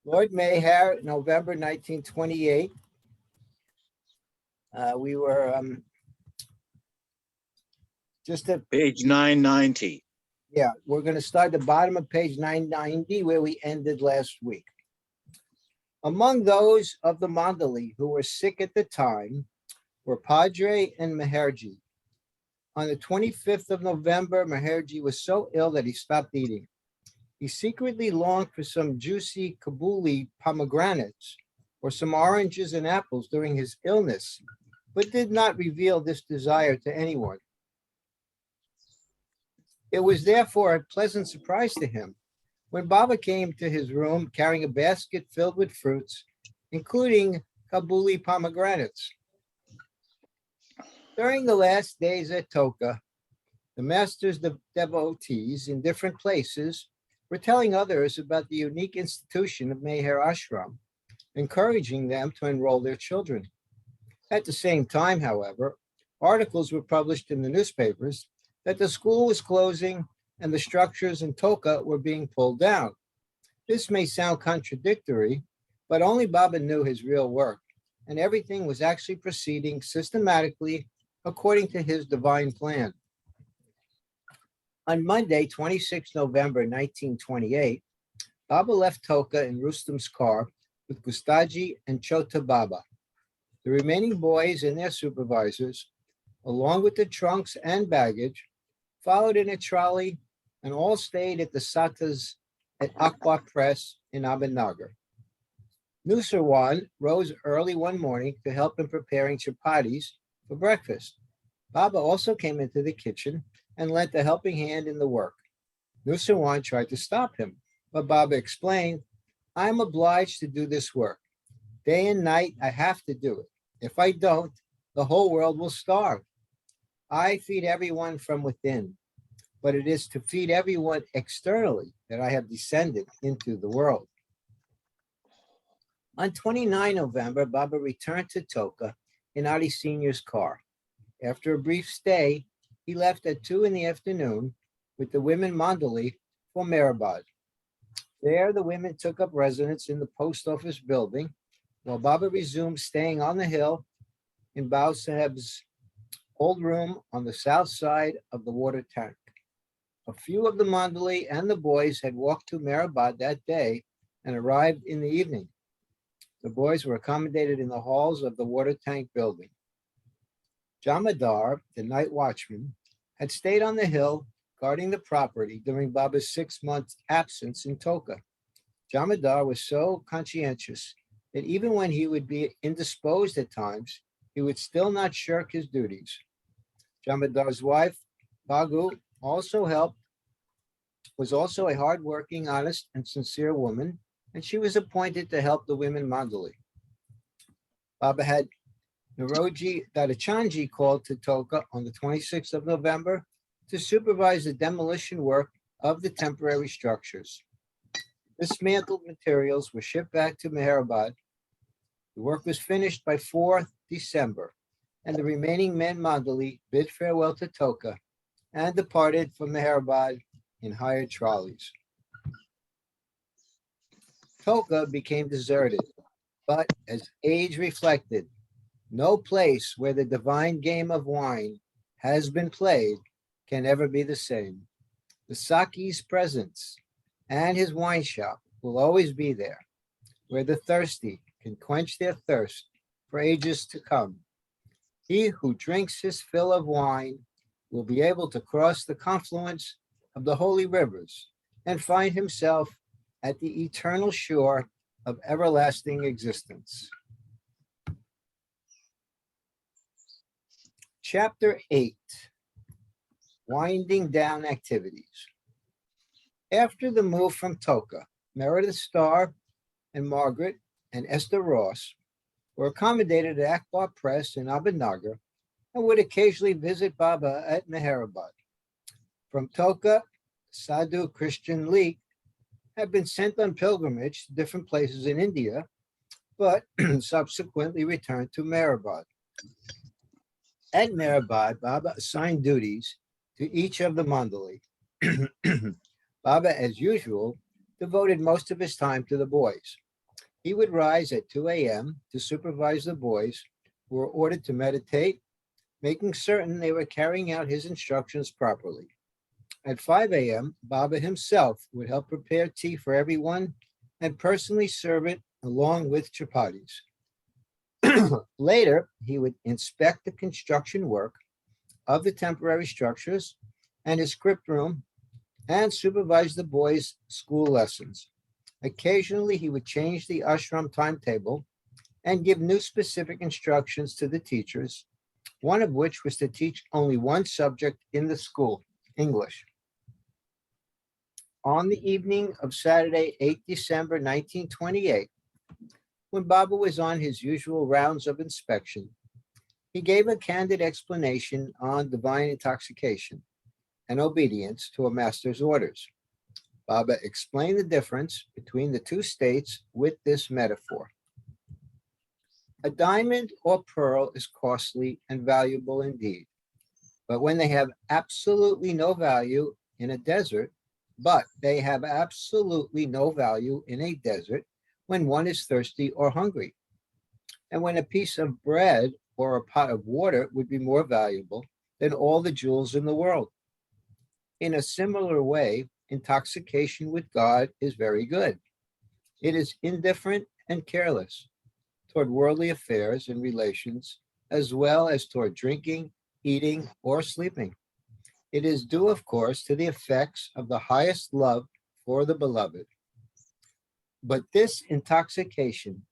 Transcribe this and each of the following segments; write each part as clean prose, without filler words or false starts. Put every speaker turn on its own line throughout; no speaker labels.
Lord Meher, November 1928. We were just at
Page 990.
yeah, we're going to start the bottom of page 990 where we ended last week. Among those of the Mandali who were sick at the time were Padre and Meherji. On the 25th of November, Meherji was so ill that he stopped eating. He secretly longed for some juicy Kabuli pomegranates or some oranges and apples during his illness, but did not reveal this desire to anyone. It was therefore a pleasant surprise to him when Baba came to his room carrying a basket filled with fruits, including Kabuli pomegranates. During the last days at Toka, the master's devotees in different places were telling others about the unique institution of Meher Ashram, encouraging them to enroll their children. At the same time, however, articles were published in the newspapers that the school was closing and the structures in Toka were being pulled down. This may sound contradictory, but only Baba knew his real work, and everything was actually proceeding systematically according to his divine plan. On Monday, 26 November 1928, Baba left Toka in Rustam's car with Gustaji and Chota Baba. The remaining boys and their supervisors, along with the trunks and baggage, followed in a trolley and all stayed at the Satas at Akwa Press in Ahmednagar. Nusarwan rose early one morning to help in preparing chapatis for breakfast. Baba also came into the kitchen and lent a helping hand in the work. Nusarwan tried to stop him, but Baba explained, "I'm obliged to do this work. Day and night, I have to do it. If I don't, the whole world will starve. I feed everyone from within, but it is to feed everyone externally that I have descended into the world." On 29 November, Baba returned to Toka in Ali Sr.'s car. After a brief stay, he left at 2 in the afternoon with the women Mandali for Meherabad. There, the women took up residence in the post office building, while Baba resumed staying on the hill in Bao Saheb's old room on the south side of the water tank. A few of the Mandali and the boys had walked to Meherabad that day and arrived in the evening. The boys were accommodated in the halls of the water tank building. Jamadar, the night watchman, had stayed on the hill guarding the property during Baba's 6-month absence in Toka. Jamadar was so conscientious that even when he would be indisposed at times, he would still not shirk his duties. Jamadar's wife, Bagu, was also a hardworking, honest, and sincere woman, and she was appointed to help the women Mandali. Baba had Naroji Dadachanji called to Toka on the 26th of November to supervise the demolition work of the temporary structures. Dismantled materials were shipped back to Meherabad. The work was finished by 4th December, and the remaining men Mandali bid farewell to Toka and departed for Meherabad in hired trolleys. Toka became deserted, but as age reflected, no place where the divine game of wine has been played can ever be the same. The Saki's presence and his wine shop will always be there, where the thirsty can quench their thirst for ages to come. He who drinks his fill of wine will be able to cross the confluence of the holy rivers and find himself at the eternal shore of everlasting existence. Chapter 8, Winding Down Activities. After the move from Toka, Meredith Starr and Margaret and Esther Ross were accommodated at Akbar Press in Ahmednagar and would occasionally visit Baba at Meherabad. From Toka, Sadhu Christian Leek had been sent on pilgrimage to different places in India, but subsequently returned to Meherabad. At Meherabad, Baba assigned duties to each of the Mandali. Baba, as usual, devoted most of his time to the boys. He would rise at 2 a.m. to supervise the boys who were ordered to meditate, making certain they were carrying out his instructions properly. At 5 a.m., Baba himself would help prepare tea for everyone and personally serve it along with chapatis. Later, he would inspect the construction work of the temporary structures and his script room and supervise the boys' school lessons. Occasionally, he would change the ashram timetable and give new specific instructions to the teachers, one of which was to teach only one subject in the school, English. On the evening of Saturday, 8 December 1928, when Baba was on his usual rounds of inspection, he gave a candid explanation on divine intoxication and obedience to a master's orders. Baba explained the difference between the two states with this metaphor. A diamond or pearl is costly and valuable indeed, but when they have absolutely no value in a desert, but they have absolutely no value in a desert when one is thirsty or hungry, and when a piece of bread or a pot of water would be more valuable than all the jewels in the world. In a similar way, intoxication with God is very good. It is indifferent and careless toward worldly affairs and relations, as well as toward drinking, eating, or sleeping. It is due, of course, to the effects of the highest love for the beloved. But this intoxication,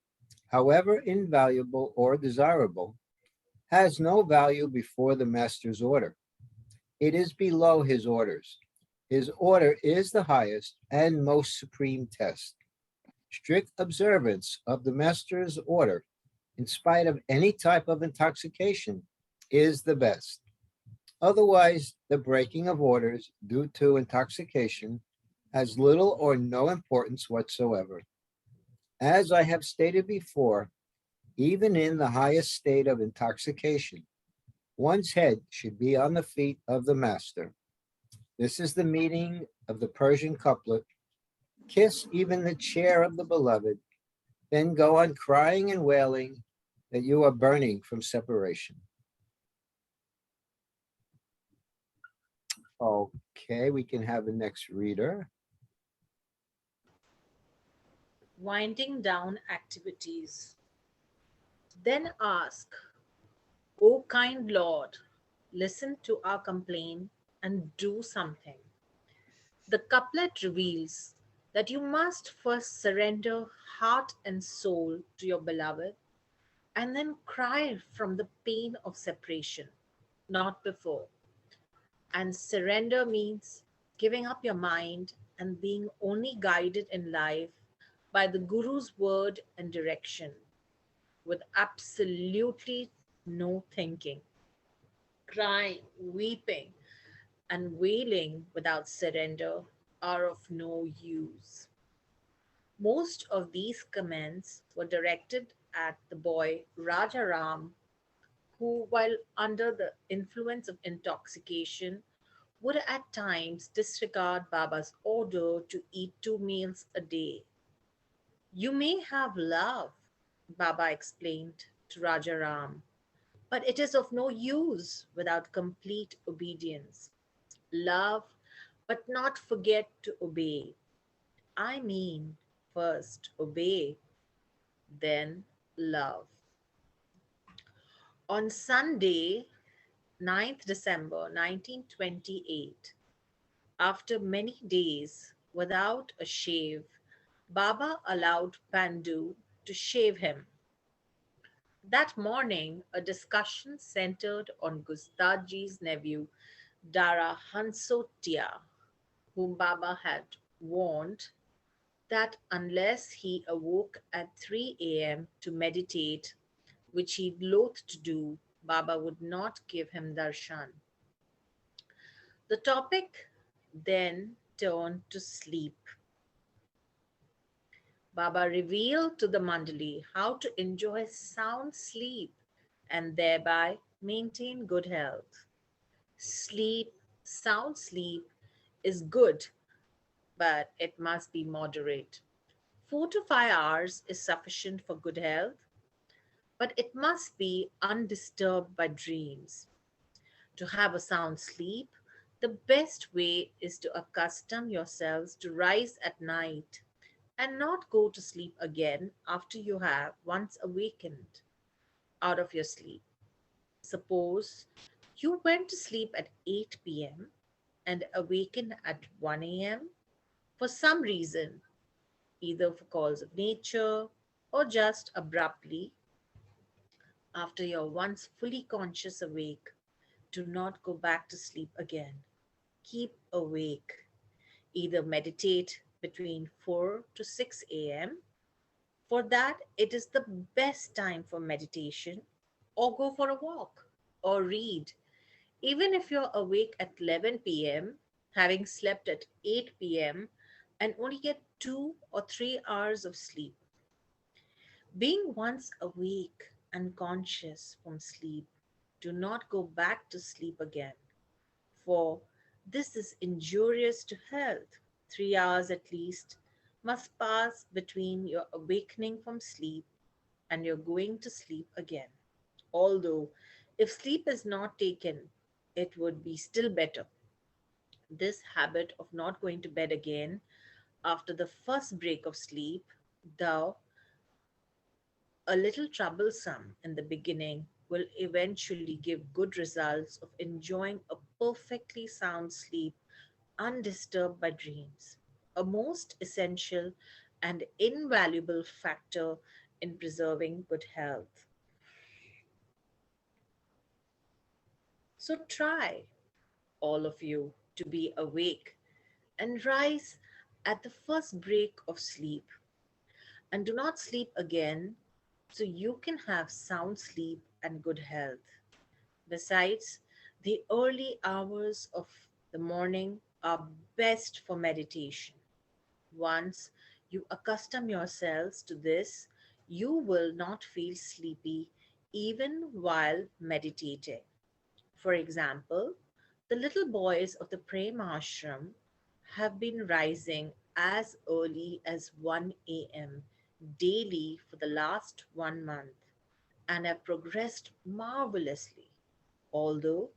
however invaluable or desirable, has no value before the master's order. It is below his orders. His order is the highest and most supreme test. Strict observance of the master's order, in spite of any type of intoxication, is the best. Otherwise, the breaking of orders due to intoxication has little or no importance whatsoever. As I have stated before, even in the highest state of intoxication, one's head should be on the feet of the master. This is the meaning of the Persian couplet, kiss even the chair of the beloved, then go on crying and wailing that you are burning from separation. Okay, we can have the next reader.
Winding down activities. Then ask, O kind Lord, listen to our complaint and do something. The couplet reveals that you must first surrender heart and soul to your beloved and then cry from the pain of separation, not before. And surrender means giving up your mind and being only guided in life by the Guru's word and direction, with absolutely no thinking. Crying, weeping, and wailing without surrender are of no use. Most of these comments were directed at the boy Raja Ram, who, while under the influence of intoxication, would at times disregard Baba's order to eat 2 meals a day. You may have love, Baba explained to Raja Ram, but it is of no use without complete obedience. Love, but not forget to obey. I mean, first obey, then love. On Sunday, 9th December 1928, after many days without a shave, Baba allowed Pandu to shave him. That morning, a discussion centered on Gustaji's nephew, Dara Hansotia, whom Baba had warned that unless he awoke at 3 a.m. to meditate, which he loathed to do, Baba would not give him darshan. The topic then turned to sleep. Baba revealed to the Mandali how to enjoy sound sleep and thereby maintain good health. Sleep, sound sleep, is good, but it must be moderate. 4 to 5 hours is sufficient for good health, but it must be undisturbed by dreams. To have a sound sleep, the best way is to accustom yourselves to rise at night and not go to sleep again after you have once awakened out of your sleep. Suppose you went to sleep at 8 p.m. and awaken at 1 a.m. for some reason, either for calls of nature or just abruptly after you're once fully conscious awake. Do not go back to sleep again. Keep awake. Either meditate between 4 to 6 a.m. For that, it is the best time for meditation, or go for a walk, or read. Even if you're awake at 11 p.m., having slept at 8 p.m., and only get 2 or 3 hours of sleep. Being once awake and conscious from sleep, do not go back to sleep again, for this is injurious to health. 3 hours at least must pass between your awakening from sleep and your going to sleep again. Although, if sleep is not taken, it would be still better. This habit of not going to bed again after the first break of sleep, though a little troublesome in the beginning, will eventually give good results of enjoying a perfectly sound sleep undisturbed by dreams, a most essential and invaluable factor in preserving good health. So try, all of you, to be awake and rise at the first break of sleep, and do not sleep again so you can have sound sleep and good health. Besides, the early hours of the morning are best for meditation. Once you accustom yourselves to this, you will not feel sleepy even while meditating. For example, the little boys of the Prema Ashram have been rising as early as 1 a.m. daily for the last 1 month and have progressed marvelously. Although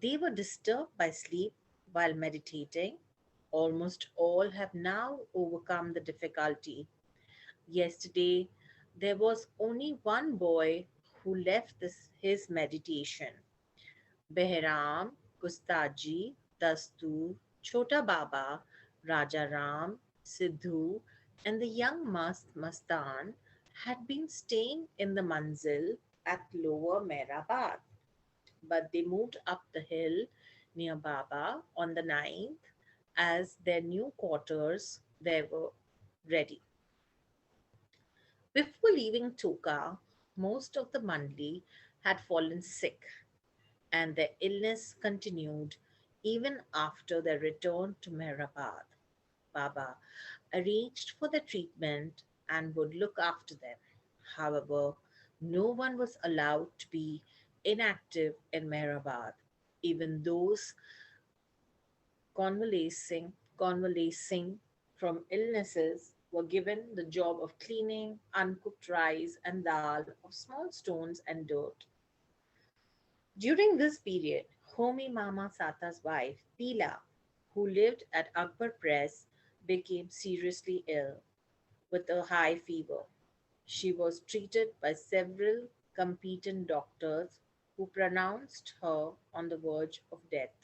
they were disturbed by sleep while meditating, almost all have now overcome the difficulty. Yesterday, there was only one boy who left his meditation. Behram, Gustaji, Dastu, Chota Baba, Raja Ram, Sidhu, and the young Mastan had been staying in the manzil at Lower Mehrabad, but they moved up the hill near Baba on the 9th as their new quarters they were ready. Before leaving Toka, most of the Mandli had fallen sick, and their illness continued even after their return to Mehrabad. Baba arranged for their treatment and would look after them. However, no one was allowed to be inactive in Mehrabad. Even those convalescing from illnesses were given the job of cleaning uncooked rice and dal of small stones and dirt. During this period, Homi Mama Sata's wife, Tila, who lived at Akbar Press, became seriously ill with a high fever. She was treated by several competent doctors who pronounced her on the verge of death.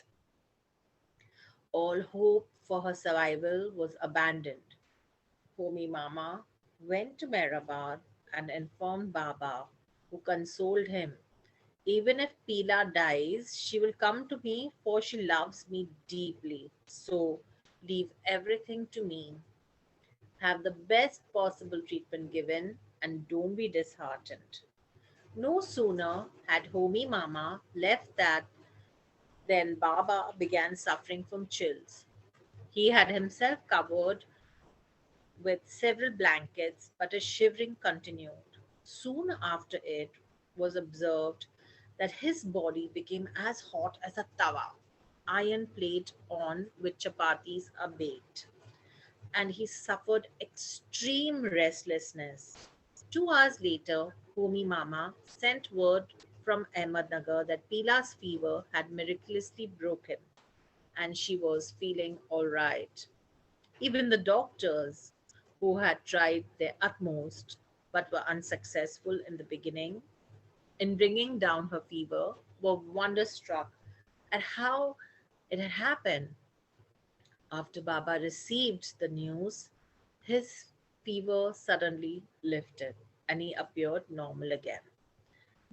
All hope for her survival was abandoned. Homi Mama went to Mehrabad and informed Baba, who consoled him. Even if Pila dies, she will come to me, for she loves me deeply. So leave everything to me. Have the best possible treatment given and don't be disheartened. No sooner had Homi Mama left that than Baba began suffering from chills. He had himself covered with several blankets, but his shivering continued. Soon after, it was observed that his body became as hot as a tawa, iron plate on which chapatis are baked. and he suffered extreme restlessness. 2 hours later, Homi Mama sent word from Ahmednagar that Pila's fever had miraculously broken and she was feeling all right. Even the doctors, who had tried their utmost but were unsuccessful in the beginning in bringing down her fever, were wonderstruck at how it had happened. After Baba received the news, his fever suddenly lifted and he appeared normal again.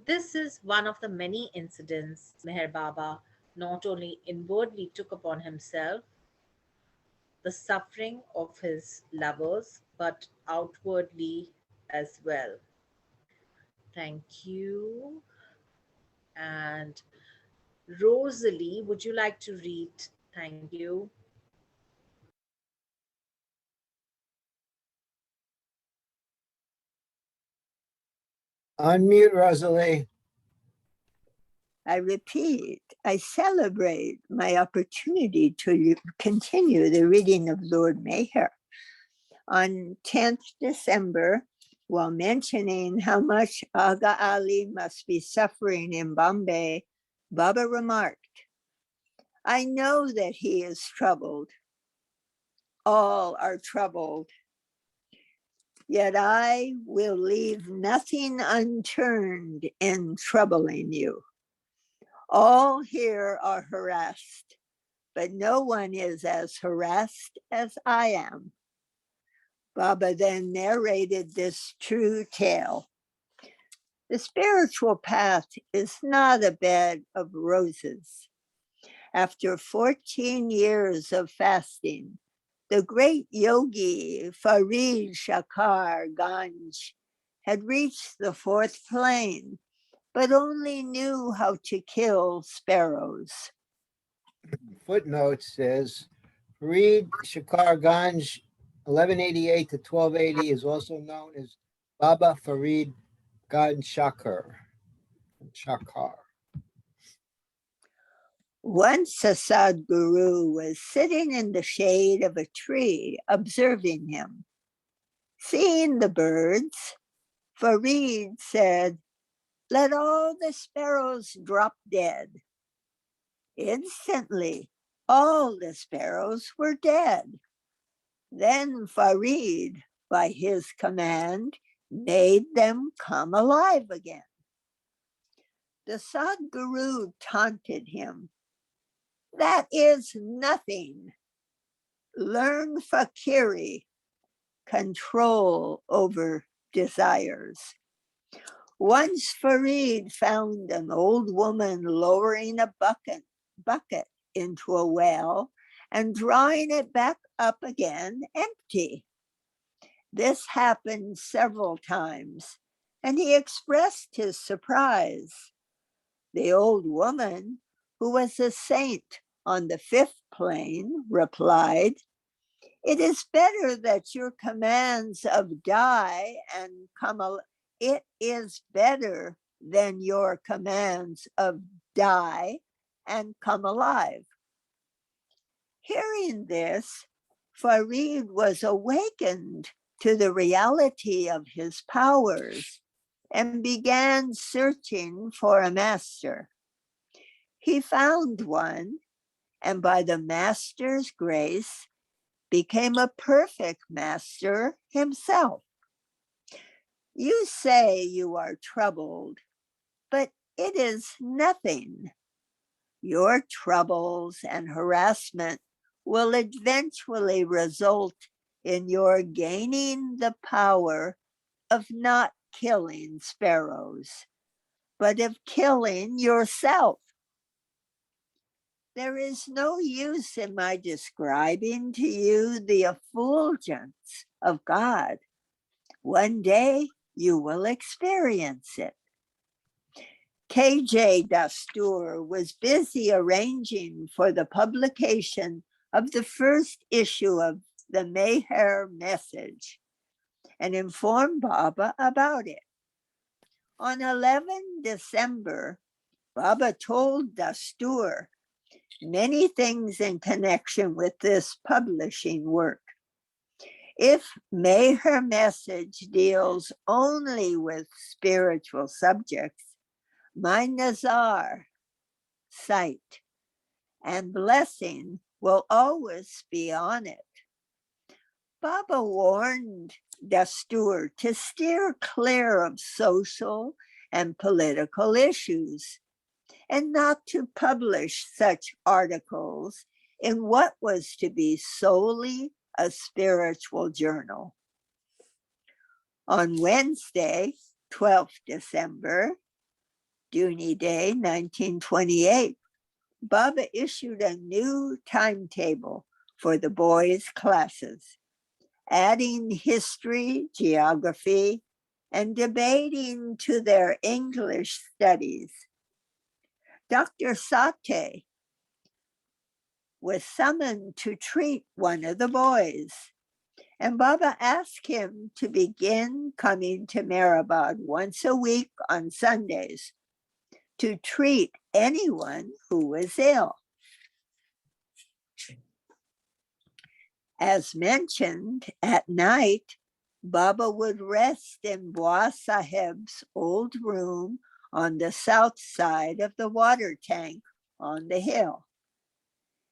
This is one of the many incidents Meher Baba not only inwardly took upon himself the suffering of his lovers, but outwardly as well. Thank you. And Rosalie, would you like to read? Thank you.
Unmute, Rosalie.
I repeat, I celebrate my opportunity to continue the reading of Lord Meher. On 10th December, while mentioning how much Aga Ali must be suffering in Bombay, Baba remarked, I know that he is troubled. All are troubled. Yet I will leave nothing unturned in troubling you. All here are harassed, but no one is as harassed as I am. Baba then narrated this true tale. The spiritual path is not a bed of roses. After 14 years of fasting, the great yogi Farid Shakar Ganj had reached the fourth plane, but only knew how to kill sparrows.
Footnote says Farid Shakar Ganj, 1188 to 1280, is also known as Baba Farid Ganj Shakar.
Once a Sadguru was sitting in the shade of a tree observing him. Seeing the birds, Farid said, let all the sparrows drop dead. Instantly, all the sparrows were dead. Then Farid, by his command, made them come alive again. The Sadguru taunted him. That is nothing. Learn fakiri, control over desires. Once Farid found an old woman lowering a bucket into a well and drawing it back up again empty. This happened several times, and he expressed his surprise. The old woman, who was a saint on the fifth plane, replied, it is better that your commands of die and it is better than your commands of die and come alive. Hearing this, Farid was awakened to the reality of his powers and began searching for a master. He found one, and by the master's grace, became a perfect master himself. You say you are troubled, but it is nothing. Your troubles and harassment will eventually result in your gaining the power of not killing sparrows, but of killing yourself. There is no use in my describing to you the effulgence of God. One day you will experience it. KJ Dastur was busy arranging for the publication of the first issue of the MEHER message and informed Baba about it. On 11 December, Baba told Dastur many things in connection with this publishing work. If MEHER message deals only with spiritual subjects, my nazar, sight, and blessing will always be on it. Baba warned Dastur to steer clear of social and political issues and not to publish such articles in what was to be solely a spiritual journal. On Wednesday, 12th December, Duni Day, 1928, Baba issued a new timetable for the boys' classes, adding history, geography, and debating to their English studies. Dr. Sate was summoned to treat one of the boys, and Baba asked him to begin coming to Meherabad once a week on Sundays to treat anyone who was ill. As mentioned, at night, Baba would rest in Bua Sahib's old room on the south side of the water tank on the hill.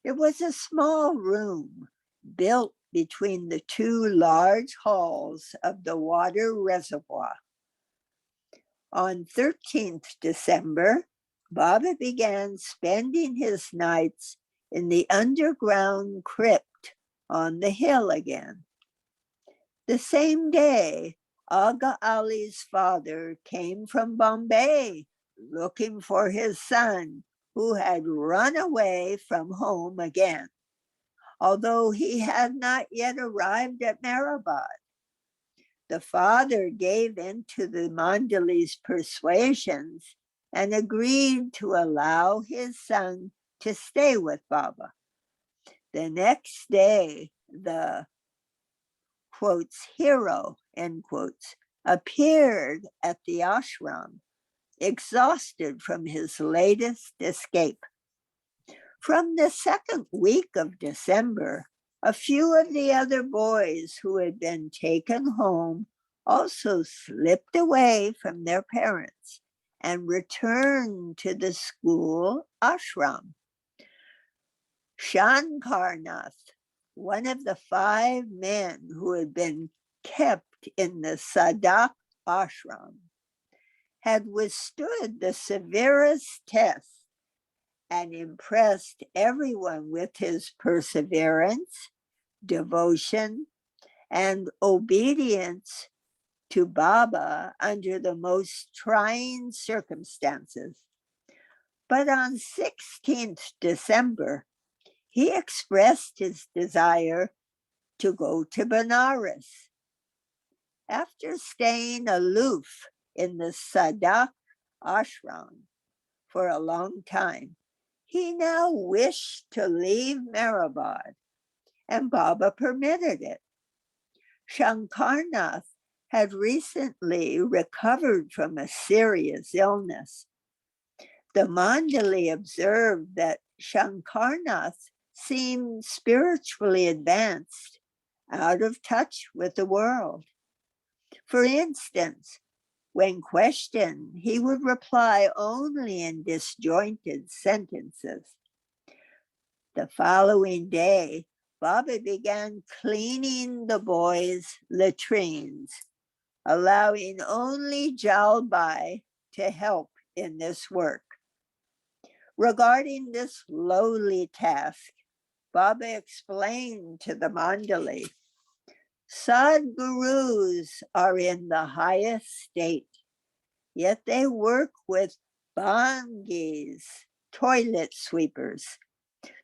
It was a small room built between the two large halls of the water reservoir. On 13th December, Baba began spending his nights in the underground crypt on the hill again. The same day, Aga Ali's father came from Bombay looking for his son, who had run away from home again, although he had not yet arrived at Meherabad. The father gave in to the Mandali's persuasions and agreed to allow his son to stay with Baba. The next day, the quotes, hero, end quotes, appeared at the ashram, exhausted from his latest escape. From the second week of December, a few of the other boys who had been taken home also slipped away from their parents and returned to the school ashram. Shankarnath, one of the 5 men who had been kept in the Sadak ashram, had withstood the severest test and impressed everyone with his perseverance, devotion, and obedience to Baba under the most trying circumstances. But on 16th December, he expressed his desire to go to Benares. After staying aloof in the Sadak ashram for a long time, he now wished to leave Meherabad, and Baba permitted it. Shankarnath had recently recovered from a serious illness. The Mandali observed that Shankarnath seemed spiritually advanced, out of touch with the world. For instance, when questioned, he would reply only in disjointed sentences. The following day, Baba began cleaning the boys' latrines, allowing only Jalbai to help in this work. Regarding this lowly task, Baba explained to the Mandali, Sadgurus are in the highest state, yet they work with bhangis, toilet sweepers,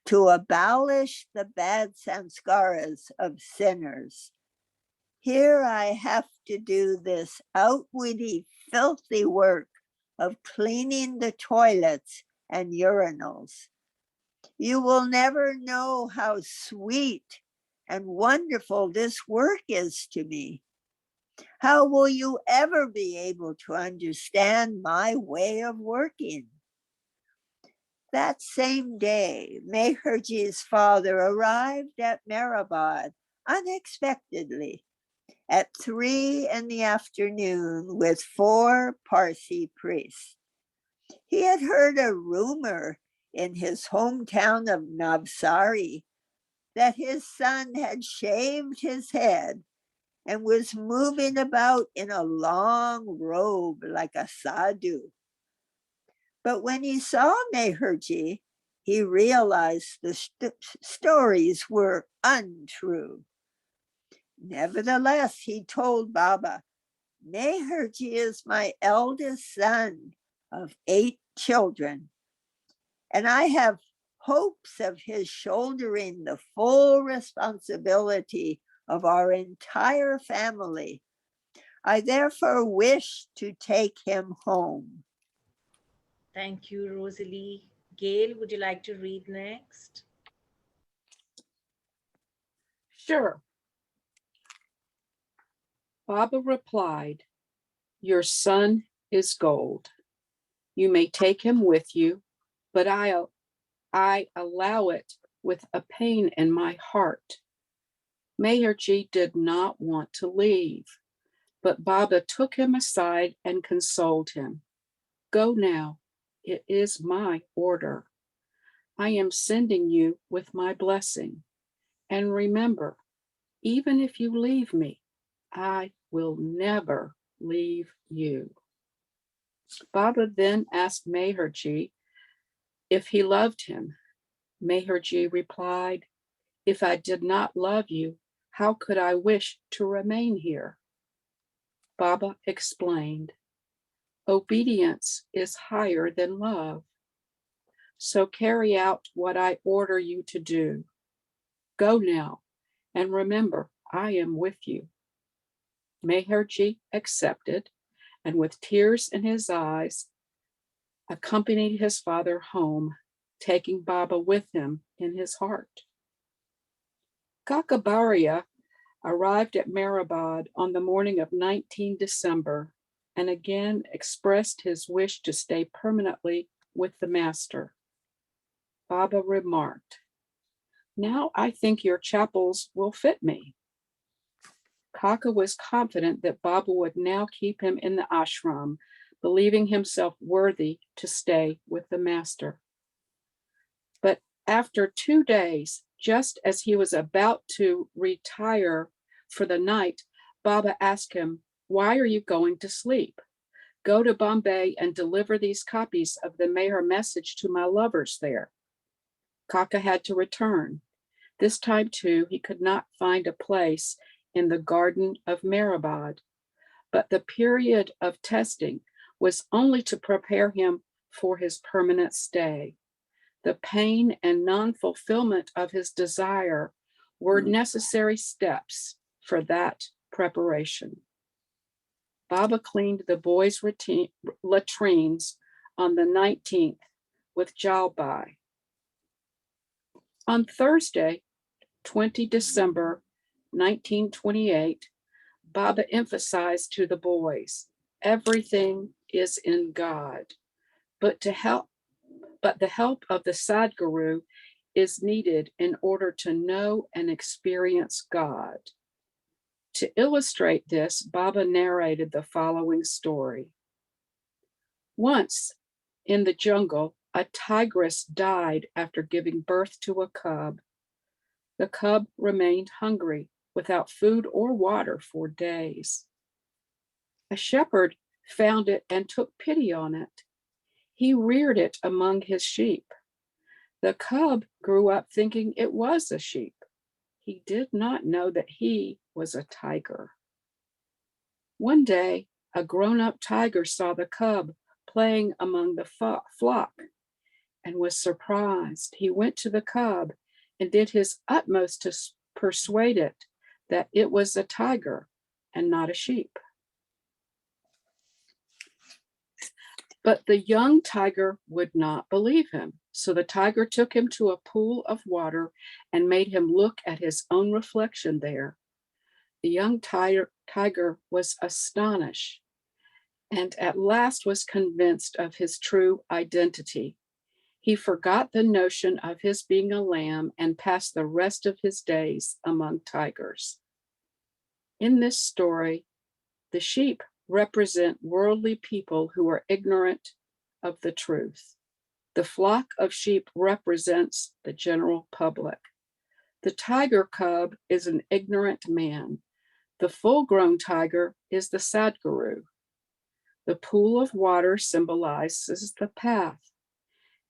to abolish the bad sanskaras of sinners. Here I have to do this outwitty, filthy work of cleaning the toilets and urinals. You will never know how sweet and wonderful this work is to me. How will you ever be able to understand my way of working? That same day, Meherji's father arrived at Meherabad unexpectedly at 3 in the afternoon with 4 Parsi priests. He had heard a rumor in his hometown of Navsari that his son had shaved his head and was moving about in a long robe like a sadhu. But when he saw Meherji, he realized the stories were untrue. Nevertheless, he told Baba, Meherji is my eldest son of 8 children, and I have hopes of his shouldering the full responsibility of our entire family. I therefore wish to take him home.
Thank you, Rosalie. Gail, would you like to read next?
Sure. Baba replied, your son is gold. You may take him with you, but I allow it with a pain in my heart. Meherji did not want to leave, but Baba took him aside and consoled him. Go now, it is my order. I am sending you with my blessing. And remember, even if you leave me, I will never leave you. Baba then asked Meherji if he loved him. Meherji replied, if I did not love you, how could I wish to remain here? Baba explained, obedience is higher than love. So carry out what I order you to do. Go now, and remember, I am with you. Meherji accepted, and with tears in his eyes, accompanied his father home, taking Baba with him in his heart. Kakabaria arrived at Meherabad on the morning of 19 December and again expressed his wish to stay permanently with the master. Baba remarked, now I think your chapels will fit me. Kaka was confident that Baba would now keep him in the ashram, believing himself worthy to stay with the master. But after 2 days, just as he was about to retire for the night, Baba asked him, why are you going to sleep? Go to Bombay and deliver these copies of the MEHER message to my lovers there. Kaka had to return. This time too, he could not find a place in the garden of Meherabad, but the period of testing was only to prepare him for his permanent stay. The pain and non-fulfillment of his desire were necessary steps for that preparation. Baba cleaned the boys' latrines on the 19th with jalbai. On Thursday, 20 December 1928, Baba emphasized to the boys, everything is in God, but the help of the Sadguru is needed in order to know and experience God. To illustrate this, Baba narrated the following story. Once in the jungle, a tigress died after giving birth to a cub. The cub remained hungry, without food or water for days. A shepherd found it and took pity on it. He reared it among his sheep. The cub grew up thinking it was a sheep. He did not know that he was a tiger. One day, a grown-up tiger saw the cub playing among the flock and was surprised. He went to the cub and did his utmost to persuade it that it was a tiger and not a sheep. But the young tiger would not believe him. So the tiger took him to a pool of water and made him look at his own reflection there. The young tiger was astonished and at last was convinced of his true identity. He forgot the notion of his being a lamb and passed the rest of his days among tigers. In this story, the sheep represent worldly people who are ignorant of the truth. The flock of sheep represents the general public. The tiger cub is an ignorant man. The full-grown tiger is the Sadhguru. The pool of water symbolizes the path,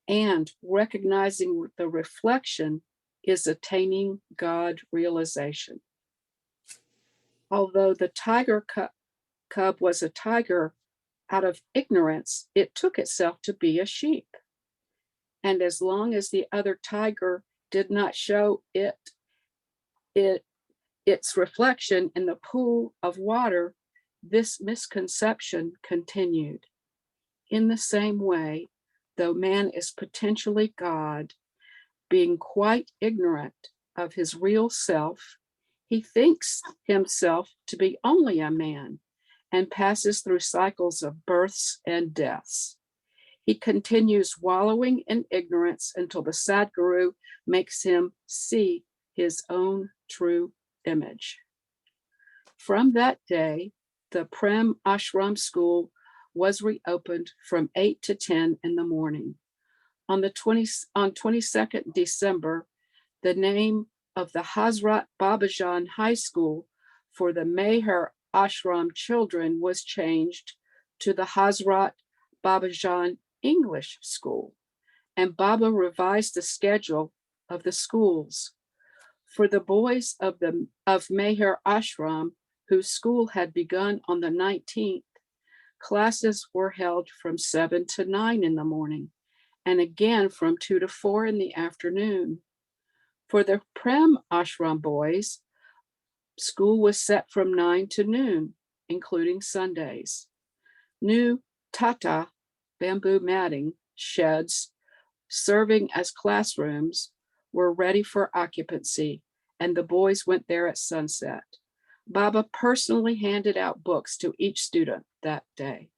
and recognizing the reflection is attaining God realization. Although the tiger cub was a tiger out of ignorance, it took itself to be a sheep. And as long as the other tiger did not show its reflection in the pool of water, this misconception continued. In the same way, though man is potentially God, being quite ignorant of his real self, he thinks himself to be only a man and passes through cycles of births and deaths. He continues wallowing in ignorance until the Sadhguru makes him see his own true image. From that day, the Prem Ashram school was reopened from 8 to 10 in the morning. On 22nd December, the name of the Hazrat Babajan High School for the MEHER Ashram children was changed to the Hazrat Babajan English School, and Baba revised the schedule of the schools. For the boys of MEHER Ashram, whose school had begun on the 19th, classes were held from 7 to 9 in the morning, and again from 2 to 4 in the afternoon. For the Prem Ashram boys, school was set from 9 to noon, including Sundays. New tata, bamboo matting, sheds, serving as classrooms, were ready for occupancy, and the boys went there at sunset. Baba personally handed out books to each student that day.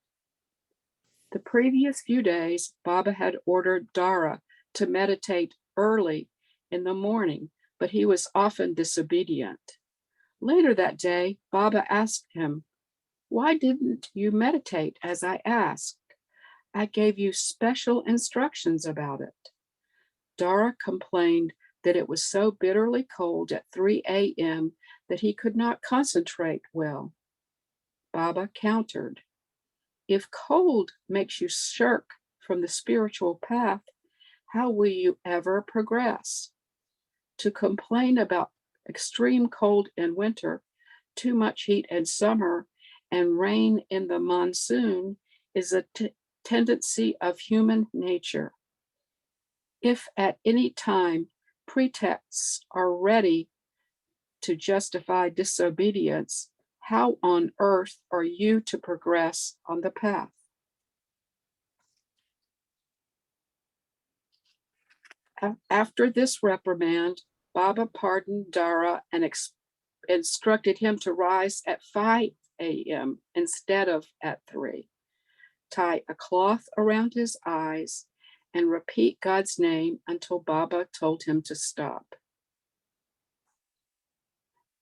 The previous few days, Baba had ordered Dara to meditate early in the morning, but he was often disobedient. Later that day, Baba asked him, "Why didn't you meditate as I asked? I gave you special instructions about it." Dara complained that it was so bitterly cold at 3 a.m. that he could not concentrate well. Baba countered, "If cold makes you shirk from the spiritual path, how will you ever progress? To complain about extreme cold in winter, too much heat in summer, and rain in the monsoon is a tendency of human nature. If at any time pretexts are ready to justify disobedience, how on earth are you to progress on the path?" After this reprimand, Baba pardoned Dara and instructed him to rise at 5 a.m. instead of at 3, tie a cloth around his eyes, and repeat God's name until Baba told him to stop.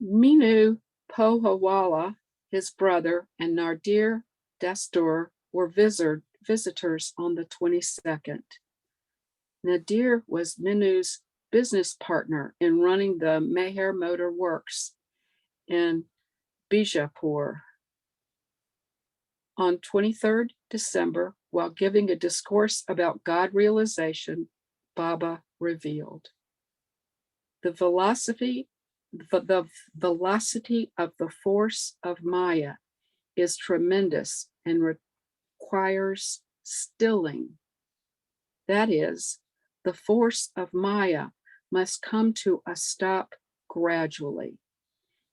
Minu Pohawala, his brother, and Nardir Dastur were visitors on the 22nd. Nadir was Minu's business partner in running the MEHER Motor Works in Bijapur. On 23rd December, while giving a discourse about God realization, Baba revealed, the velocity of the force of Maya is tremendous and requires stilling. That is, the force of Maya must come to a stop gradually.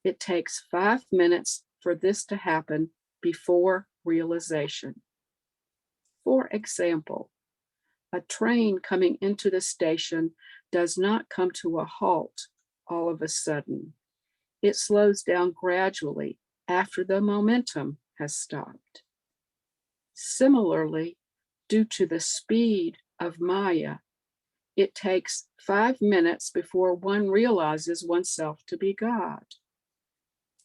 It takes 5 minutes for this to happen before realization. For example, a train coming into the station does not come to a halt all of a sudden. It slows down gradually after the momentum has stopped. Similarly, due to the speed of Maya, It takes 5 minutes before one realizes oneself to be God.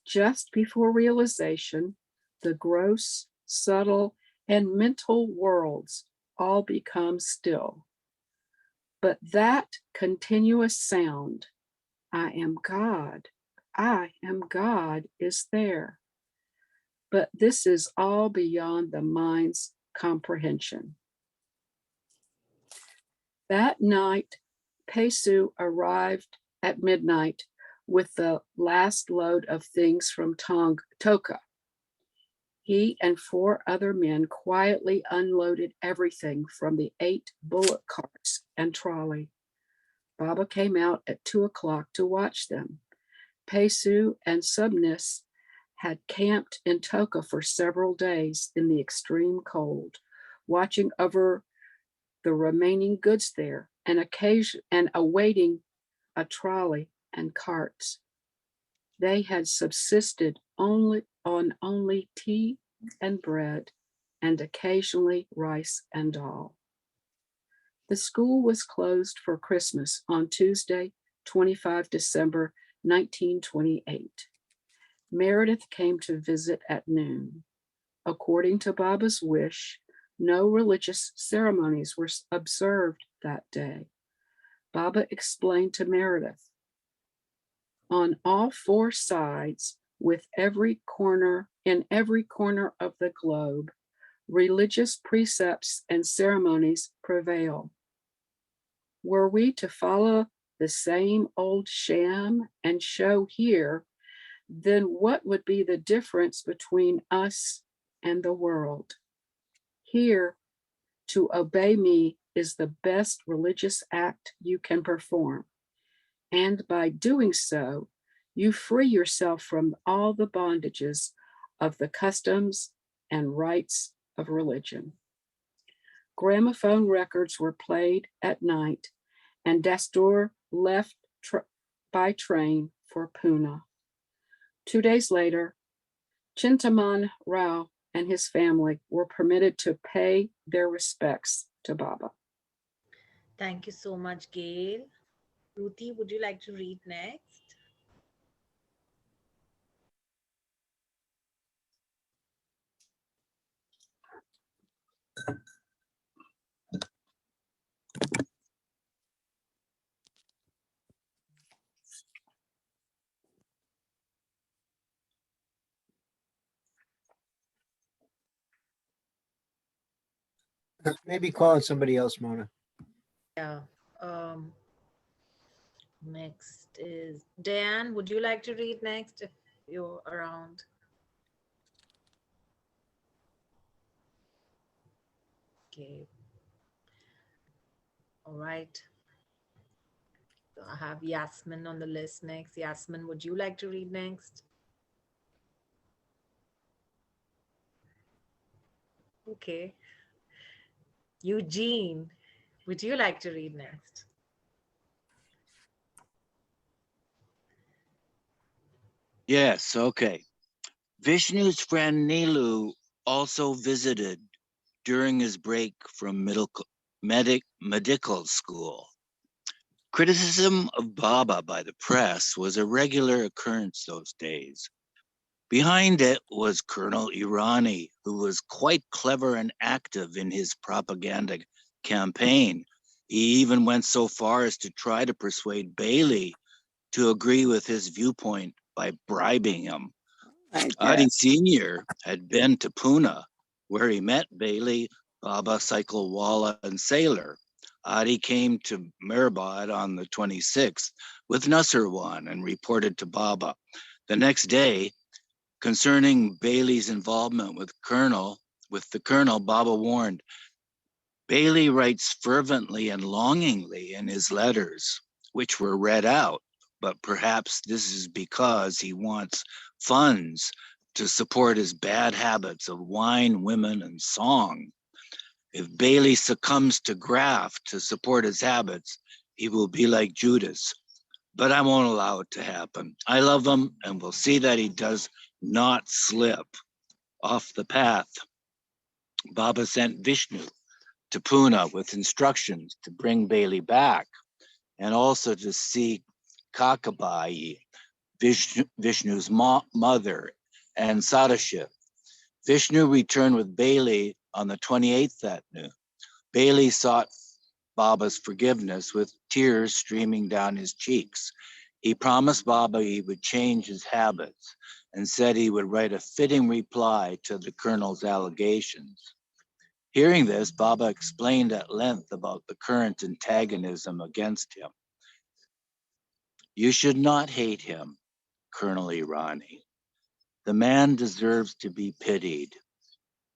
Just before realization, the gross, subtle, and mental worlds all become still. But that continuous sound, I am God, is there. But this is all beyond the mind's comprehension. That night, Pesu arrived at midnight with the last load of things from Toka. He and 4 other men quietly unloaded everything from the 8 bullock carts and trolley. Baba came out at 2 o'clock to watch them. Pesu and Subnis had camped in Toka for several days in the extreme cold, watching over the remaining goods there and awaiting a trolley and carts. They had subsisted on only tea and bread and occasionally rice and dal. The school was closed for Christmas on Tuesday, 25 December 1928. Meredith came to visit at noon. According to Baba's wish, no religious ceremonies were observed that day. Baba explained to Meredith, on all 4 sides, in every corner of the globe, religious precepts and ceremonies prevail. Were we to follow the same old sham and show here, then what would be the difference between us and the world? Here, to obey me is the best religious act you can perform. And by doing so, you free yourself from all the bondages of the customs and rites of religion. Gramophone records were played at night, and Dastur left by train for Pune. 2 days later, Chintaman Rao and his family were permitted to pay their respects to Baba.
Thank you so much, Gail. Ruthie, would you like to read next?
Maybe calling somebody else, Mona.
Yeah. Um, Next is Dan. Would you like to read next if you're around? Okay. All right. So I have Yasmin on the list next. Yasmin, would you like to read next? Okay. Eugene, would you like to read next?
Yes, okay. Vishnu's friend Nilu also visited during his break from medical school. Criticism of Baba by the press was a regular occurrence those days. Behind it was Colonel Irani, who was quite clever and active in his propaganda campaign. He even went so far as to try to persuade Bailey to agree with his viewpoint by bribing him. Adi Sr. had been to Pune, where he met Bailey, Baba, Cyclewala, and Sailor. Adi came to Meherbad on the 26th with Nusserwan and reported to Baba. The next day, concerning Bailey's involvement with the colonel, Baba warned, Bailey writes fervently and longingly in his letters, which were read out, but perhaps this is because he wants funds to support his bad habits of wine, women, and song. If Bailey succumbs to graft to support his habits, he will be like Judas. But I won't allow it to happen. I love him and will see that he does not slip off the path. Baba sent Vishnu to Pune with instructions to bring Bailey back and also to see Kakabai, Vishnu's mother, and Sadashiv. Vishnu returned with Bailey on the 28th that noon. Bailey sought Baba's forgiveness with tears streaming down his cheeks. He promised Baba he would change his habits and said he would write a fitting reply to the colonel's allegations. Hearing this, Baba explained at length about the current antagonism against him. You should not hate him, Colonel Irani. The man deserves to be pitied.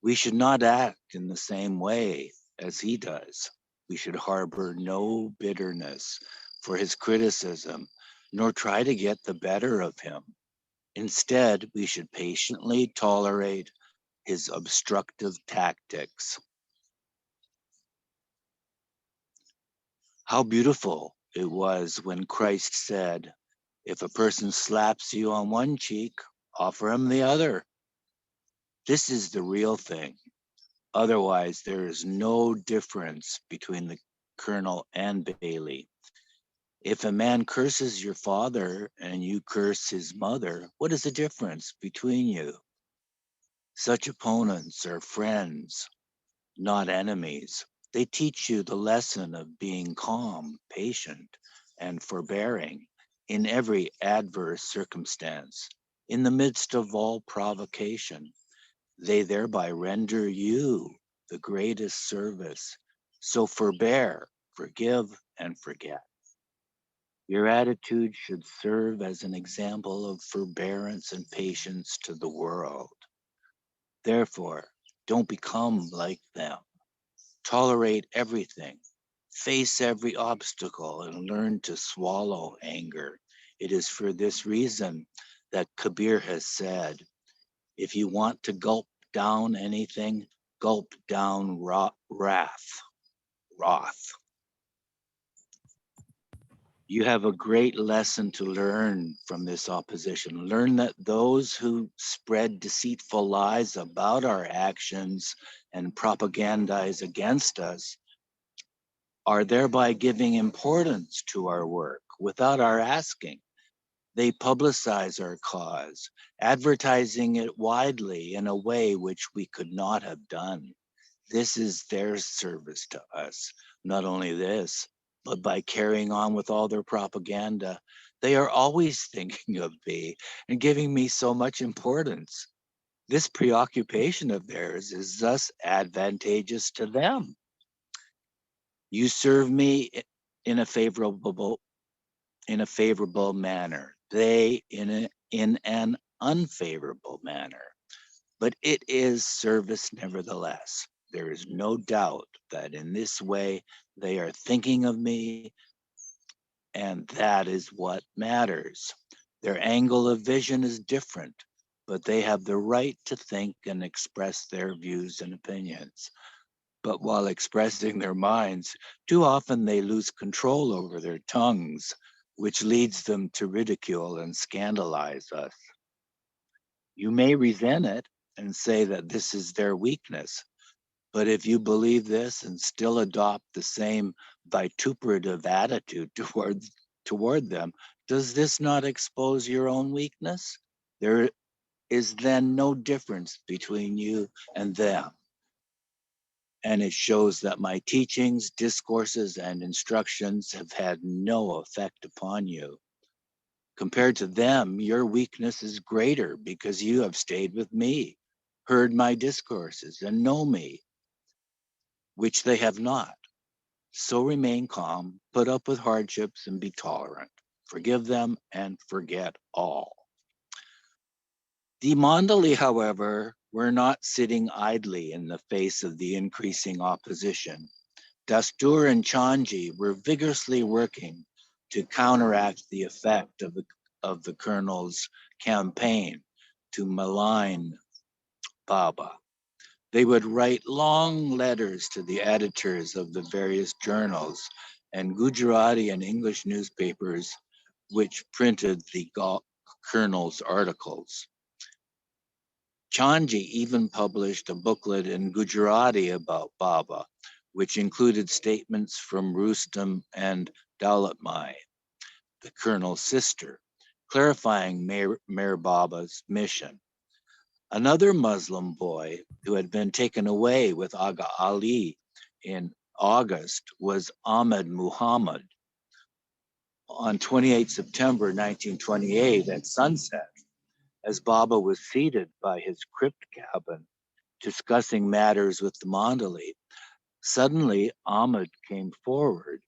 We should not act in the same way as he does. We should harbor no bitterness for his criticism, nor try to get the better of him. Instead, we should patiently tolerate his obstructive tactics. How beautiful it was when Christ said, if a person slaps you on one cheek, offer him the other. This is the real thing. Otherwise, there is no difference between the colonel and Bailey. If a man curses your father and you curse his mother, what is the difference between you? Such opponents are friends, not enemies. They teach you the lesson of being calm, patient, and forbearing in every adverse circumstance, in the midst of all provocation. They thereby render you the greatest service. So forbear, forgive, and forget. Your attitude should serve as an example of forbearance and patience to the world. Therefore, don't become like them. Tolerate everything. Face every obstacle and learn to swallow anger. It is for this reason that Kabir has said, if you want to gulp down anything, gulp down wrath. You have a great lesson to learn from this opposition. Learn that those who spread deceitful lies about our actions and propagandize against us are thereby giving importance to our work without our asking. They publicize our cause, advertising it widely in a way which we could not have done. This is their service to us. Not only this, but by carrying on with all their propaganda, they are always thinking of me and giving me so much importance. This preoccupation of theirs is thus advantageous to them. You serve me in a favorable manner, they in an unfavorable manner. But it is service nevertheless. There is no doubt that in this way they are thinking of me, and that is what matters. Their angle of vision is different, but they have the right to think and express their views and opinions. But while expressing their minds, too often they lose control over their tongues, which leads them to ridicule and scandalize us. You may resent it and say that this is their weakness, but if you believe this and still adopt the same vituperative attitude toward them, does this not expose your own weakness? There is then no difference between you and them. And it shows that my teachings, discourses, and instructions have had no effect upon you. Compared to them, your weakness is greater because you have stayed with me, heard my discourses, and know me, which they have not. So remain calm, put up with hardships, and be tolerant. Forgive them and forget all. The Mandali, however, were not sitting idly in the face of the increasing opposition. Dastur and Chanji were vigorously working to counteract the effect of the colonel's campaign to malign Baba. They would write long letters to the editors of the various journals and Gujarati and English newspapers which printed the colonel's articles. Chanji even published a booklet in Gujarati about Baba, which included statements from Rustam and Daulatmai, the colonel's sister, clarifying Meher Baba's mission. Another Muslim boy who had been taken away with Aga Ali in August was Ahmed Muhammad. On 28 September 1928 at sunset, as Baba was seated by his crypt cabin discussing matters with the Mandali, suddenly Ahmed came forward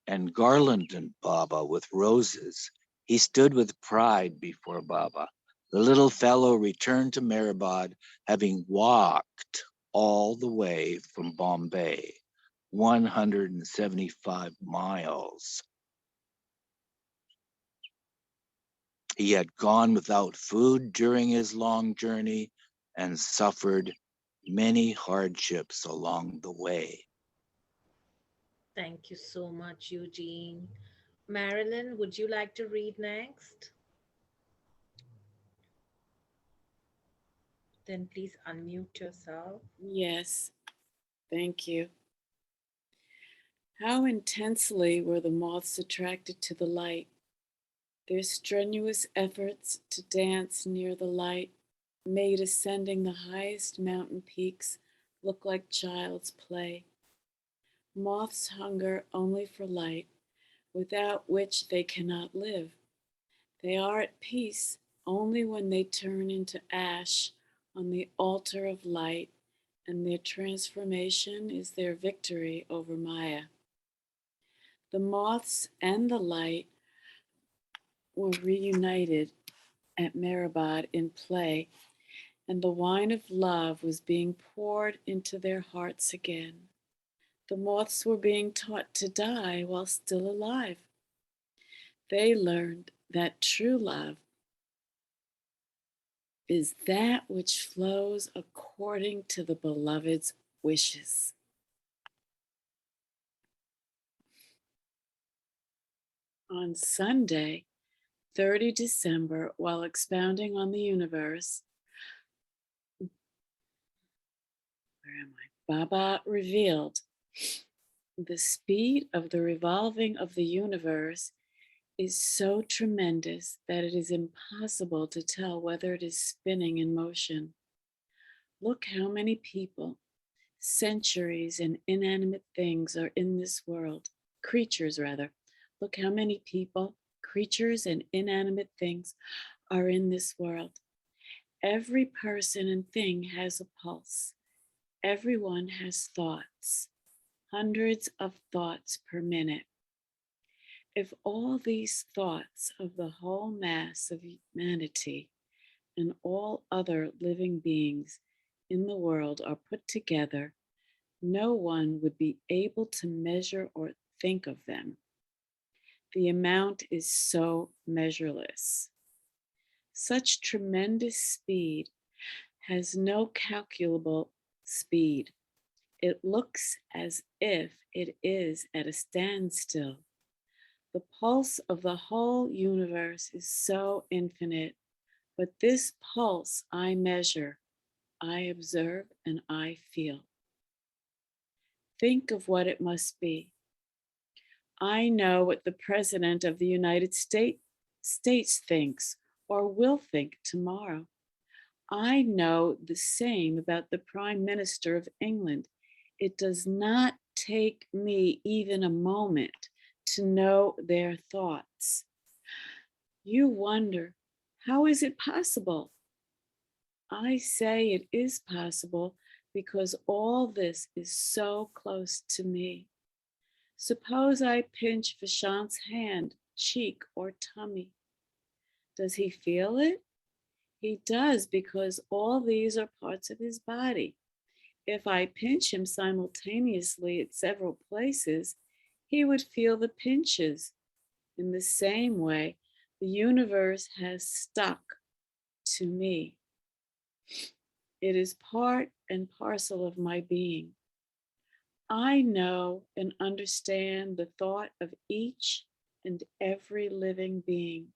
and garlanded Baba with roses. He stood with pride before Baba. The little fellow returned to Meherabad, having walked all the way from Bombay, 175 miles. He had gone without food during his long journey and suffered many hardships along the way.
Thank you so much, Eugene. Marilyn, would you like to read next? Then please unmute yourself.
Yes, thank you. How intensely were the moths attracted to the light. Their strenuous efforts to dance near the light made ascending the highest mountain peaks look like child's play. Moths hunger only for light, without which they cannot live. They are at peace only when they turn into ash on the altar of light, and their transformation is their victory over Maya. The moths and the light were reunited at Meherabad in play, and the wine of love was being poured into their hearts again. The moths were being taught to die while still alive. They learned that true love is that which flows according to the beloved's wishes. On Sunday, 30 December, while expounding on the universe, Baba revealed the speed of the revolving of the universe is so tremendous that it is impossible to tell whether it is spinning in motion. Look how many people, centuries, and inanimate things are in this world. Creatures, rather. Look how many people, creatures, and inanimate things are in this world. Every person and thing has a pulse. Everyone has thoughts, hundreds of thoughts per minute. If all these thoughts of the whole mass of humanity and all other living beings in the world are put together, no one would be able to measure or think of them. The amount is so measureless. Such tremendous speed has no calculable speed. It looks as if it is at a standstill. The pulse of the whole universe is so infinite, but this pulse I measure, I observe, and I feel. Think of what it must be. I know what the President of the United States thinks or will think tomorrow. I know the same about the Prime Minister of England. It does not take me even a moment to know their thoughts. You wonder, how is it possible? I say it is possible because all this is so close to me. Suppose I pinch Vishant's hand, cheek, or tummy. Does he feel it? He does, because all these are parts of his body. If I pinch him simultaneously at several places, he would feel the pinches. In the same way, the universe has stuck to me. It is part and parcel of my being. I know and understand the thought of each and every living being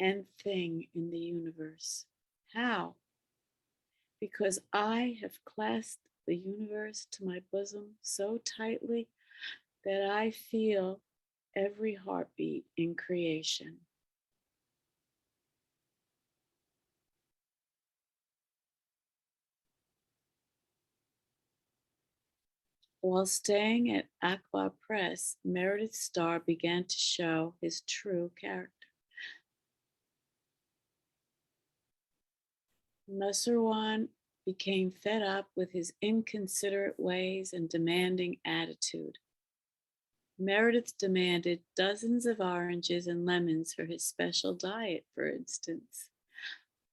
and thing in the universe. How? Because I have clasped the universe to my bosom so tightly that I feel every heartbeat in creation. While staying at Akbar Press, Meredith Starr began to show his true character. Nusserwan became fed up with his inconsiderate ways and demanding attitude. Meredith demanded dozens of oranges and lemons for his special diet, for instance.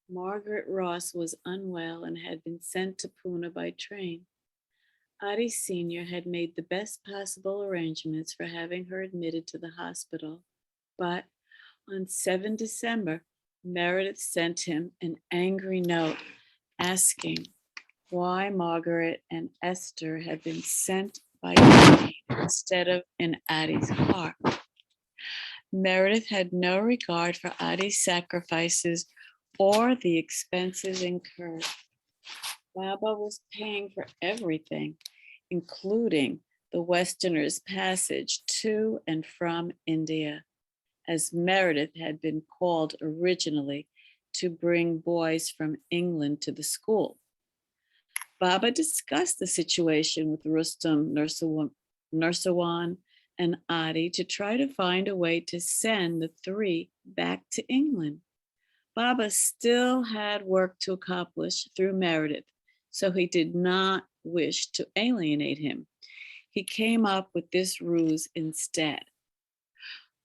Margaret Ross was unwell and had been sent to Pune by train. Adi Sr. had made the best possible arrangements for having her admitted to the hospital, but on 7 December, Meredith sent him an angry note asking why Margaret and Esther had been sent by train instead of in Adi's car. Meredith had no regard for Adi's sacrifices or the expenses incurred. Baba was paying for everything, including the Westerner's passage to and from India, as Meredith had been called originally to bring boys from England to the school. Baba discussed the situation with Rustam, Nursawan, and Adi to try to find a way to send the three back to England. Baba still had work to accomplish through Meredith, so he did not wish to alienate him. He came up with this ruse instead.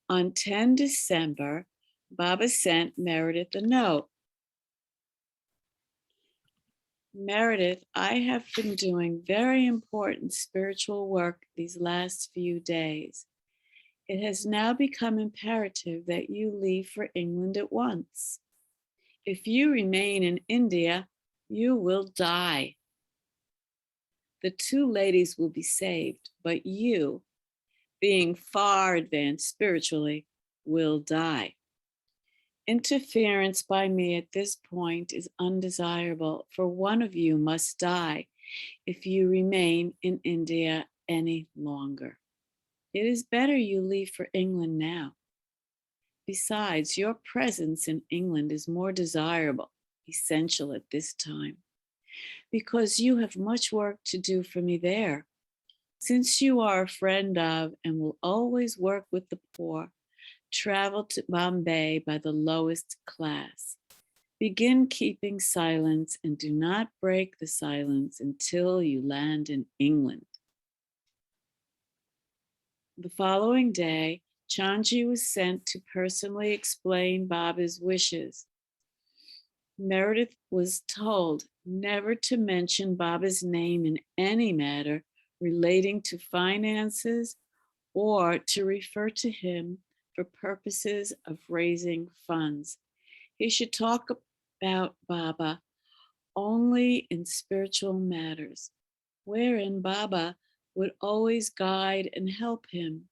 On 10 December, Baba sent Meredith a note. Meredith, I have been doing very important spiritual work these last few days. It has now become imperative that you leave for England at once. If you remain in India, you will die. The two ladies will be saved, but you, being far advanced spiritually, will die. Interference by me at this point is undesirable, for one of you must die if you remain in India any longer. It is better you leave for England now. Besides, your presence in England is more desirable, essential at this time, because you have much work to do for me there. Since you are a friend of and will always work with the poor, travel to Bombay by the lowest class. Begin keeping silence and do not break the silence until you land in England. The following day, Chanji was sent to personally explain Baba's wishes. Meredith was told never to mention Baba's name in any matter relating to finances or to refer to him for purposes of raising funds. He should talk about Baba only in spiritual matters, wherein Baba would always guide and help him.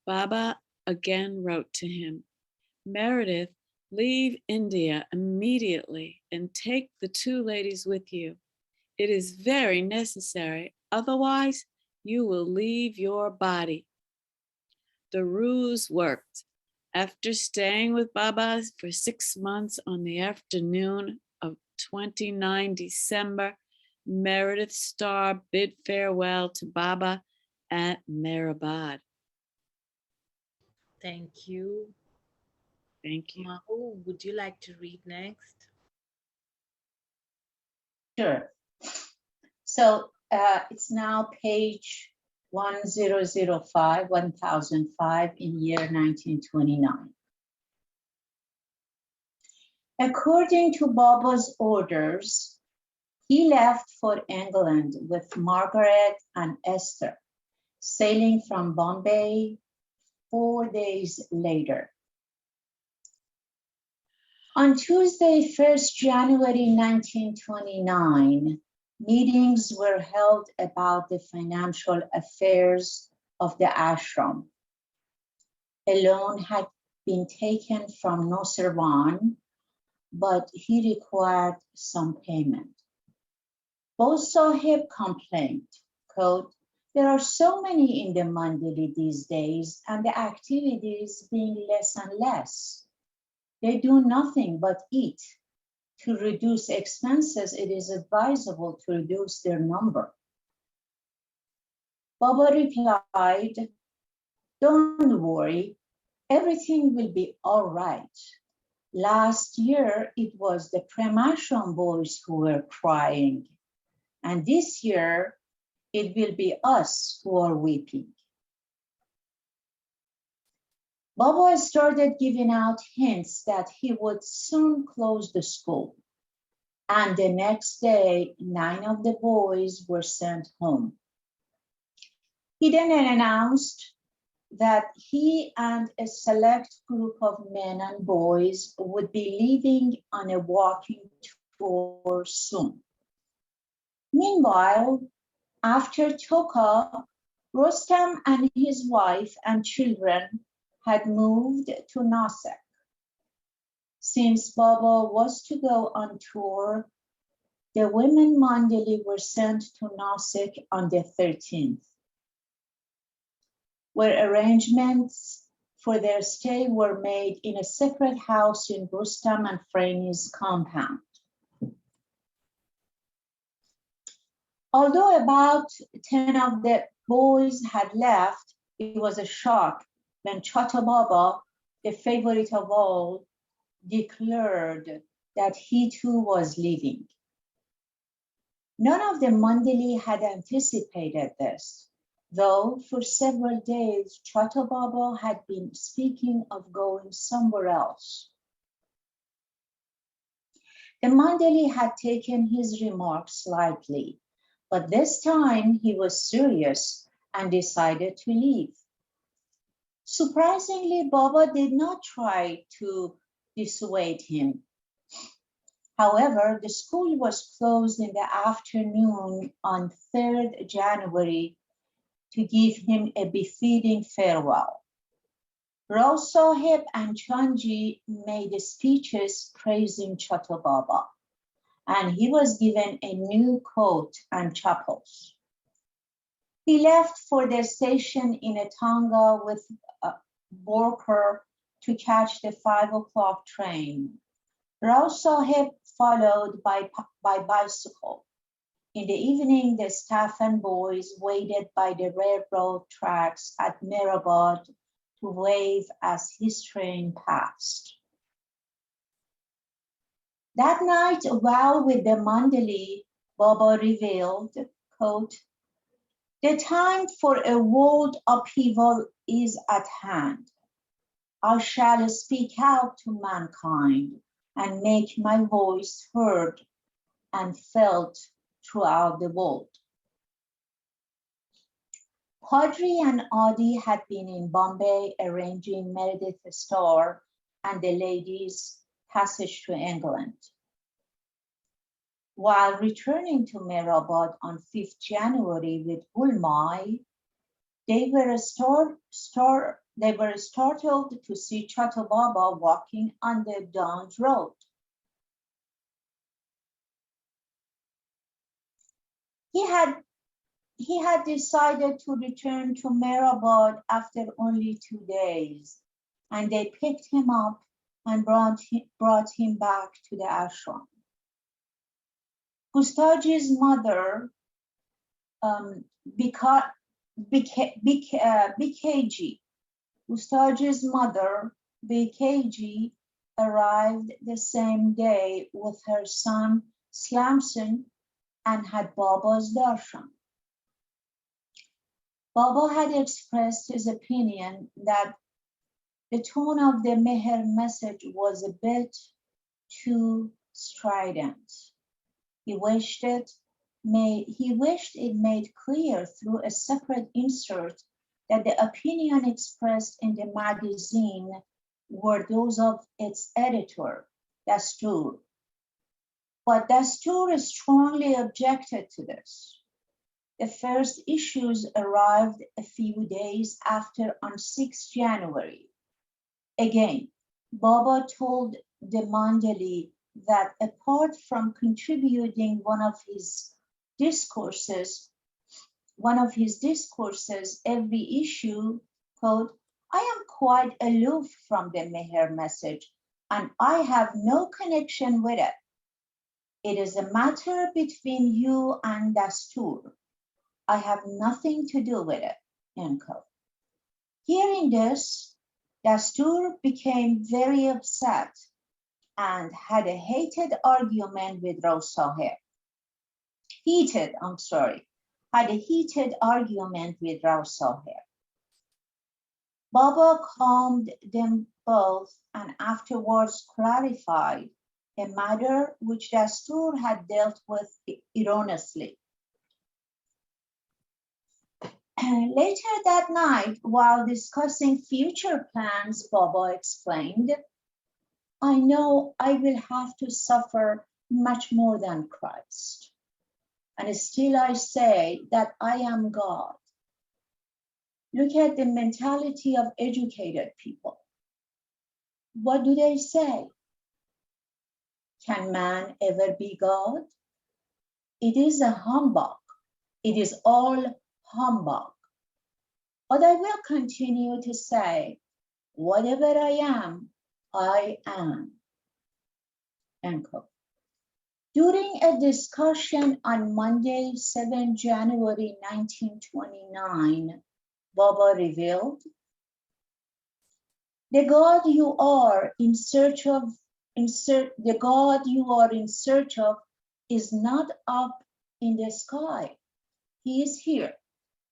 Baba again wrote to him, Meredith, leave India immediately and take the two ladies with you. It is very necessary, otherwise you will leave your body. The ruse worked. After staying with Baba for 6 months, on the afternoon of 29 December, Meredith Starr bid farewell to Baba at Meherabad.
Thank you.
Thank you.
Mahu, would you like to read next?
Sure. So it's now page 1005 in year 1929. According to Baba's orders, he left for England with Margaret and Esther, sailing from Bombay 4 days later. On Tuesday, 1st January 1929, meetings were held about the financial affairs of the ashram. A loan had been taken from Nusserwan, but he required some payment. Boss Sahib complained, quote, there are so many in the Mandali these days and the activities being less and less. They do nothing but eat. To reduce expenses, it is advisable to reduce their number. Baba replied, don't worry, everything will be all right. Last year, it was the Premashram boys who were crying. And this year, it will be us who are weeping. Baba started giving out hints that he would soon close the school. And the next day, 9 of the boys were sent home. He then announced that he and a select group of men and boys would be leaving on a walking tour soon. Meanwhile, after Toka, Rostam and his wife and children had moved to Nasik. Since Baba was to go on tour, the women Mandali were sent to Nasik on the 13th, where arrangements for their stay were made in a separate house in Rustam and Freni's compound. Although about 10 of the boys had left, it was a shock when Chota Baba, the favorite of all, declared that he too was leaving. None of the Mandali had anticipated this, though for several days Chota Baba had been speaking of going somewhere else. The Mandali had taken his remarks lightly, but this time he was serious and decided to leave. Surprisingly, Baba did not try to dissuade him. However, the school was closed in the afternoon on 3rd January to give him a befitting farewell. Rao Sahib and Chanji made speeches praising Chota Baba, and he was given a new coat and chappals. He left for their station in a tanga with a worker to catch the 5 o'clock train. Rao Sahib followed by bicycle. In the evening, the staff and boys waited by the railroad tracks at Meherabad to wave as his train passed. That night, while with the Mandali, Baba revealed, quote, the time for a world upheaval is at hand. I shall speak out to mankind and make my voice heard and felt throughout the world. Padri and Adi had been in Bombay arranging Meredith Starr and the ladies' passage to England. While returning to Meherabad on 5th January with Gulmai, they were startled to see Chota Baba walking on the Downs Road. He had decided to return to Meherabad after only 2 days, and they picked him up and brought him back to the ashram. Gustaji's mother, BKG, arrived the same day with her son Slamson and had Baba's darshan. Baba had expressed his opinion that the tone of the Meher message was a bit too strident. He wished it made clear through a separate insert that the opinion expressed in the magazine were those of its editor, Dastur. But Dastur strongly objected to this. The first issues arrived a few days after on 6 January. Again, Baba told the Mandali that apart from contributing one of his discourses, one of his discourses, every issue, quote, I am quite aloof from the Meher message and I have no connection with it. It is a matter between you and Dastur. I have nothing to do with it, end quote. Hearing this, Dastur became very upset and had a heated argument with Rao had a heated argument with Rao Soher. Baba calmed them both and afterwards clarified a matter which Dastur had dealt with erroneously. Later that night, while discussing future plans, Baba explained, I know I will have to suffer much more than Christ. And still I say that I am God. Look at the mentality of educated people. What do they say? Can man ever be God? It is a humbug. It is all humbug. But I will continue to say, whatever I am, I am. End quote. During a discussion on Monday, 7 January 1929, Baba revealed, the God you are in search of is not up in the sky. He is here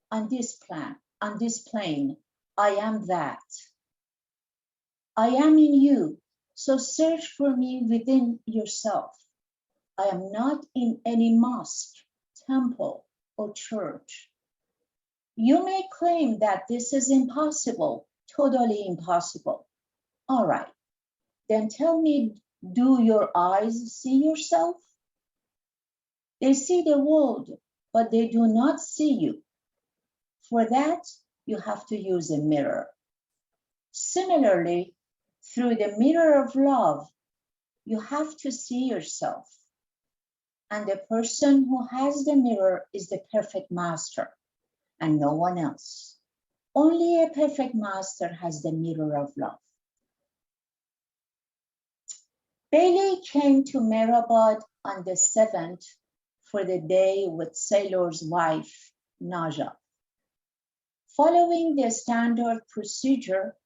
on this plane. I am that. I am in you, so search for me within yourself. I am not in any mosque, temple, or church. You may claim that this is impossible, totally impossible. All right, then tell me, do your eyes see yourself? They see the world, but they do not see you. For that, you have to use a mirror. Similarly, through the mirror of love, you have to see yourself. And the person who has the mirror is the perfect master and no one else. Only a perfect master has the mirror of love. Bailey came to Meherabad on the 7th for the day with Sailor's wife, Naja. Following the standard procedure,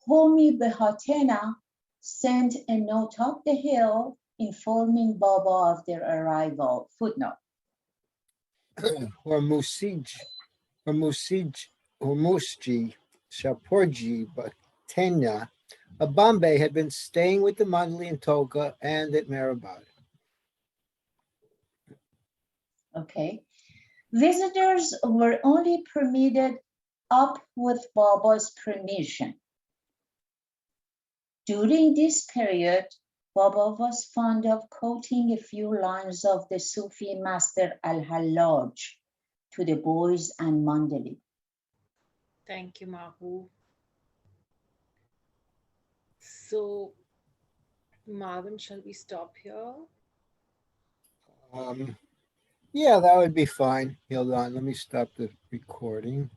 Homi Behatena sent a note up the hill informing Baba of their arrival. Footnote.
Hormusji, Shaporji Bhatena of Bombay had been staying with the Mandali in Toka and at Meherabad.
Okay. Visitors were only permitted up with Baba's permission. During this period, Baba was fond of quoting a few lines of the Sufi master Al-Hallaj to the boys and Mandali.
Thank you, Mahu. So, Marvin, shall we stop here?
Yeah, that would be fine. Hold on, let me stop the recording.